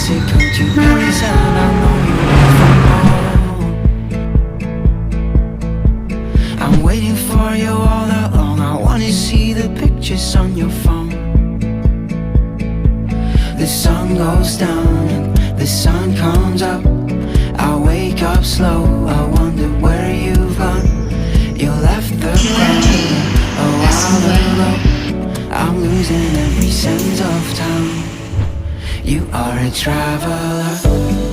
to go to Paris and I know you won't from home. I'm waiting for you all along. I wanna see the pictures on your phone. The sun goes down and the sun comes up. I wake up slow, I wonder where you've gone. You left the ground a while ago. I'm losing every sense of time. You are a traveler.